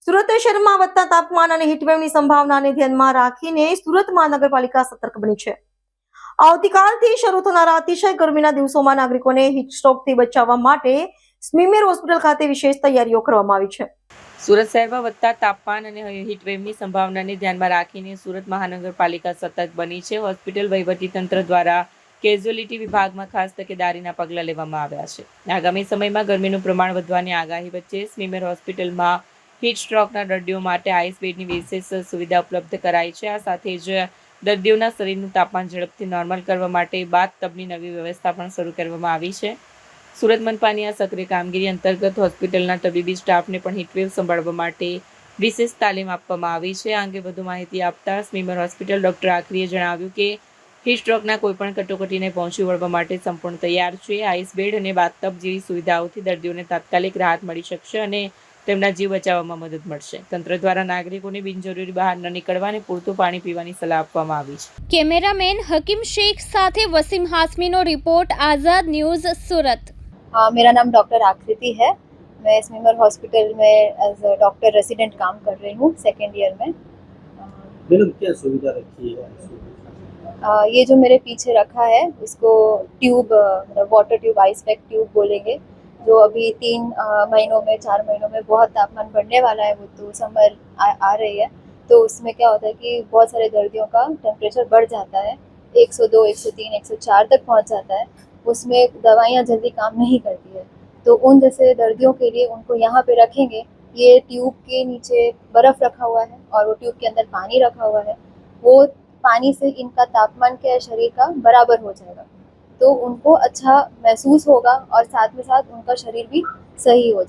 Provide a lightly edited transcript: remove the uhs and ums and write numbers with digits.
સુરત શહેરમાં વધતા તાપમાન અને હીટવેવની સંભાવનાને ધ્યાનમાં રાખીને સુરત મહાનગરપાલિકા સતર્ક બની છે. આવતીકાલથી શરૂ થનારા અતિશય ગરમીના દિવસોમાં નાગરિકોને હીટસ્ટ્રોકથી બચાવવા માટે સ્મીમેર હોસ્પિટલ ખાતે વિશેષ તૈયારીઓ કરવામાં આવી છે. સુરત શહેરમાં વધતા તાપમાન અને હીટવેવની સંભાવનાને ધ્યાનમાં રાખીને સુરત મહાનગરપાલિકા સતર્ક બની છે. હોસ્પિટલ વહીવટીતંત્ર દ્વારા કેઝ્યુઅલિટી વિભાગમાં ખાસ તકેદારીના પગલાં લેવામાં આવ્યા છે. આગામી સમયમાં ગરમીનું પ્રમાણ વધવાની આગાહી વચ્ચે સ્મીમેર હોસ્પિટલમાં હીટ સ્ટ્રોકના દર્દીઓ માટે આઈસ બેડની વિશેષ સુવિધા ઉપલબ્ધ કરાઈ છે. આ સાથે જ દર્દીઓના શરીરનું તાપમાન ઝડપથી નોર્મલ કરવા માટે બાથ ટબની નવી વ્યવસ્થા પણ શરૂ કરવામાં આવી છે. સુરત મનપાની આ સક્રિય કામગીરી અંતર્ગત હોસ્પિટલના તબીબી સ્ટાફને પણ હીટવેવ સંભાળવા માટે વિશેષ તાલીમ આપવામાં આવી છે. આ અંગે વધુ માહિતી આપતા સ્મીમેર હોસ્પિટલ ડોક્ટર આખરીએ જણાવ્યું કે હીટ સ્ટ્રોકના કોઈપણ કટોકટીને પહોંચી વળવા માટે સંપૂર્ણ તૈયાર છે. આઈસ બેડ અને બાથટબ જેવી સુવિધાઓથી દર્દીઓને તાત્કાલિક રાહત મળી શકશે અને તેમના જીવ બચાવવામાં મદદ મળશે. તંત્ર દ્વારા નાગરિકોને બિનજરૂરી બહાર ન નીકળવા અને પૂરતું પાણી પીવાની સલાહ આપવામાં આવી છે. કેમેરામેન हकीम शेख साथे वसीम हाशमीनो रिपोर्ट आज़ाद न्यूज़ सूरत। मेरा नाम डॉक्टर आकृति है। मैं स्मीमेर हॉस्पिटल में एज अ डॉक्टर रेसिडेंट काम कर रही हूँ सेकेंड ईयर में। मैडम क्या सुविधा रखी है? ये जो मेरे पीछे रखा है इसको ट्यूब मतलब water tube ice pack tube बोलेंगे, जो अभी 3 महीनों में 4 महीनों में बहुत तापमान बढ़ने वाला है, वो तो समर आ रही है, तो उसमें क्या होता है कि बहुत सारे दर्दियों का टेम्परेचर बढ़ जाता है, 102, 103, 104 तक पहुंच जाता है। उसमें दवाइयाँ जल्दी काम नहीं करती है, तो उन जैसे दर्दियों के लिए उनको यहाँ पे रखेंगे। ये ट्यूब के नीचे बर्फ़ रखा हुआ है और वो ट्यूब के अंदर पानी रखा हुआ है। वो पानी से इनका तापमान क्या शरीर का बराबर हो जाएगा, तो उनको अच्छा महसूस होगा और साथ में साथ उनका शरीर भी सही हो जाएगा।